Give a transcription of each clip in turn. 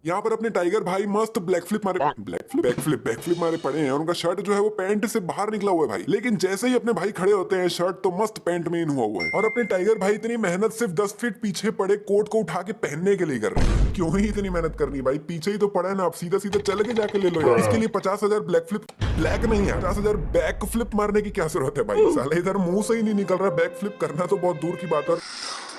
यहाँ पर अपने टाइगर भाई मस्त ब्लैक फ्लिप मारे, बैक फ्लिप मारे पड़े हैं और उनका शर्ट जो है वो पैंट से बाहर निकला हुआ है भाई। लेकिन जैसे ही अपने भाई खड़े होते हैं शर्ट तो मस्त पैंट में इन हुआ हुआ है। और अपने टाइगर भाई इतनी मेहनत सिर्फ 10 फीट पीछे पड़े कोट को उठा के पहनने के लिए कर रहे हैं। क्यों ही इतनी मेहनत करनी है भाई, पीछे ही तो पड़ा है ना, आप सीधा सीधा चल के जाके ले लो यार। इसके लिए 50,000 ब्लैक फ्लिप, ब्लैक नहीं है 50,000 बैक फ्लिप मारने की क्या जरूरत है भाई। साले इधर मुंह से ही नहीं निकल रहा, बैक फ्लिप करना तो बहुत दूर की बात है।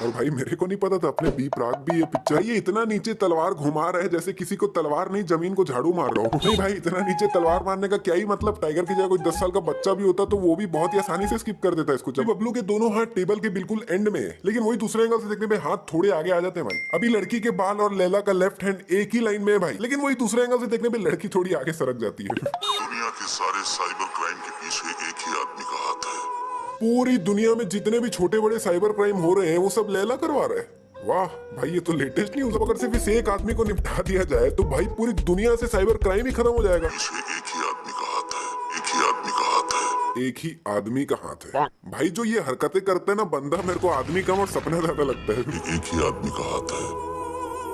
और भाई मेरे को नहीं पता था अपने बी प्राक भी ये पिक्चर, ये इतना नीचे तलवार घुमा रहा है जैसे किसी को तलवार नहीं जमीन को झाड़ू मार रहा हो। नहीं भाई इतना नीचे तलवार मारने का क्या ही मतलब, टाइगर की जगह कोई 10 साल का बच्चा भी होता तो वो भी बहुत ही आसानी से स्किप कर देता इसको। जब बबलू के दोनों हाथ टेबल के बिल्कुल एंड में है, लेकिन वही दूसरे एंगल से देखने पे हाथ थोड़े आगे आ जाते हैं भाई। अभी लड़की के बाल और लैला का लेफ्ट हैंड एक ही लाइन में है भाई, लेकिन वही दूसरे एंगल से देखने पे लड़की थोड़ी आगे सरक जाती है। दुनिया के सारे साइबर क्राइम के पीछे एक ही आदमी का हाथ है। पूरी दुनिया में जितने भी छोटे बड़े साइबर क्राइम हो रहे हैं वो सब लैला करवा रहे हैं। वाह भाई ये तो लेटेस्ट न्यूज़। अगर सिर्फ इस एक आदमी को निपटा दिया जाए तो भाई पूरी दुनिया से साइबर क्राइम ही खत्म हो जाएगा। पीछे एक ही आदमी का हाथ है, एक ही आदमी का हाथ है, एक ही आदमी का हाथ है भाई। जो ये हरकतें करते हैं ना बंदा, मेरे को आदमी कम और सपना ज्यादा लगता है। एक ही आदमी का हाथ है,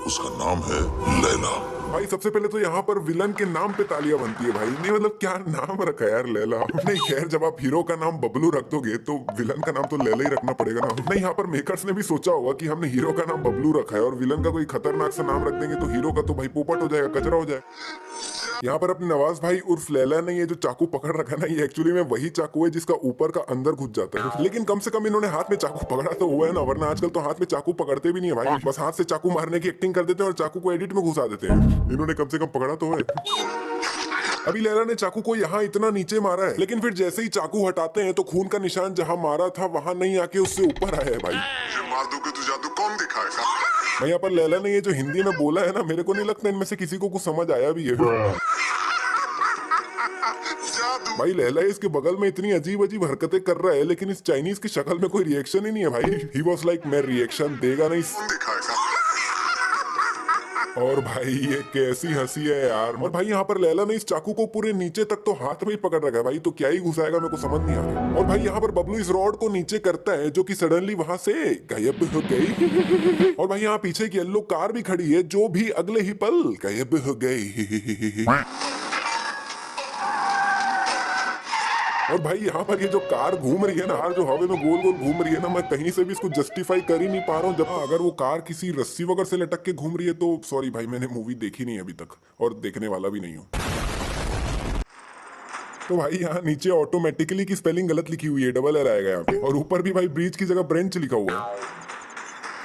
उसका नाम है लैला। भाई सबसे पहले तो यहाँ पर विलन के नाम पे तालियां बनती है भाई। नहीं मतलब क्या नाम रखा है यार लैला। नहीं खैर जब आप हीरो का नाम बबलू रख दोगे तो विलन का नाम तो लैला ही रखना पड़ेगा ना। नहीं यहाँ पर मेकर्स ने भी सोचा होगा कि हमने हीरो का नाम बबलू रखा है और विलन का कोई खतरनाक सा नाम रख देंगे तो हीरो का तो भाई पोपट हो जाएगा, कचरा हो जाएगा। यहाँ पर अपने नवाज भाई उर्फ लैला ने ये जो चाकू पकड़ रखा है ना, ये एक्चुअली में वही चाकू है जिसका ऊपर का अंदर घुस जाता है। लेकिन कम से कम इन्होंने हाथ में चाकू पकड़ा तो हुआ है ना, वरना आजकल तो हाथ में चाकू पकड़ते भी नहीं है भाई, बस हाथ से चाकू मारने की एक्टिंग कर देते हैं और चाकू को एडिट में घुसा देते हैं। इन्होंने कम से कम पकड़ा तो है। अभी लैला ने चाकू को यहाँ इतना नीचे मारा है, लेकिन फिर जैसे ही चाकू हटाते हैं तो खून का निशान जहाँ मारा था वहां नहीं आके उससे ऊपर आया है भाई। मार दोगे तो जादू कौन दिखाएगा? भाई यहाँ पर लैला ने ये जो हिंदी में बोला है ना, मेरे को नहीं लगता इनमें से किसी को कुछ समझ आया भी है। भाई लैला इसके बगल में इतनी अजीब अजीब हरकतें कर रहा है, लेकिन इस चाइनीज की शक्ल में कोई रिएक्शन ही नहीं है भाई। ही वॉज लाइक मैं रिएक्शन देगा नहीं। और भाई ये कैसी हंसी है यार। और भाई यहाँ पर लैला ने इस चाकू को पूरे नीचे तक तो हाथ में ही पकड़ रखा है भाई, तो क्या ही घुसाएगा मेरे को समझ नहीं आ रहा। और भाई यहाँ पर बबलू इस रॉड को नीचे करता है जो कि सडनली वहां से गायब हो गई। और भाई यहाँ पीछे एक येलो कार भी खड़ी है जो भी अगले ही पल गायब हो गई। और भाई यहाँ पर ये जो कार घूम रही है ना, जो हवा में गोल गोल घूम रही है ना, मैं कहीं से भी इसको जस्टिफाई कर ही नहीं पा रहा हूँ। जब अगर वो कार किसी रस्सी वगैरह से लटक के घूम रही है तो सॉरी भाई, मैंने मूवी देखी नहीं अभी तक और देखने वाला भी नहीं हूँ। तो भाई यहाँ नीचे ऑटोमेटिकली की स्पेलिंग गलत लिखी हुई है, डबल एल आएगा यहाँ पे। और ऊपर भी भाई ब्रिज की जगह ब्रेंच लिखा हुआ है।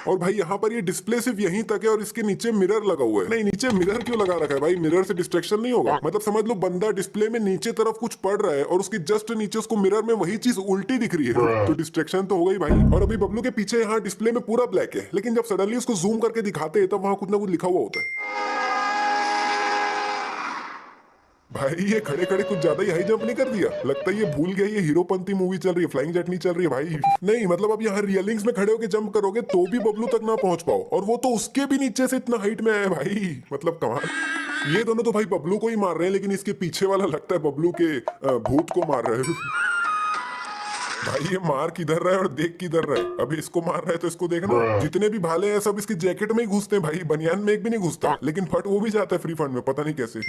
और भाई यहाँ पर ये डिस्प्ले सिर्फ यहीं तक है और इसके नीचे मिरर लगा हुआ है। नहीं नीचे मिरर क्यों लगा रखा है भाई, मिरर से डिस्ट्रैक्शन नहीं होगा? मतलब समझ लो बंदा डिस्प्ले में नीचे तरफ कुछ पढ़ रहा है और उसकी जस्ट नीचे उसको मिरर में वही चीज उल्टी दिख रही है, तो डिस्ट्रैक्शन तो हो गई भाई। और अभी बबलू के पीछे यहाँ डिस्प्ले में पूरा ब्लैक है, लेकिन जब सडनली उसको जूम करके दिखाते हैं तब वहां कुछ ना कुछ लिखा हुआ होता है। भाई ये खड़े खड़े कुछ ज्यादा ही हाई जंप नहीं कर दिया? लगता है ये भूल गया ये हीरोपंती मूवी चल रही है, फ्लाइंग जेट नहीं चल रही है भाई। नहीं मतलब अब यहाँ रियलिंग्स में खड़े होके जंप करोगे तो भी बबलू तक ना पहुंच पाओ, और वो तो उसके भी नीचे से इतना हाइट में आया भाई, मतलब कमाल। ये दोनों तो भाई बबलू को ही मार रहे हैं, लेकिन इसके पीछे वाला लगता है बबलू के भूत को मार रहे हैं। भाई ये मार किधर रहा है और देख किधर रहा है। अभी इसको मार रहा है तो इसको देखना, जितने भी भाले हैं सब इसकी जैकेट में ही घुसते हैं भाई, बनियान में एक भी नहीं घुसता, लेकिन फट वो भी जाता है फ्री फंड में, पता नहीं कैसे।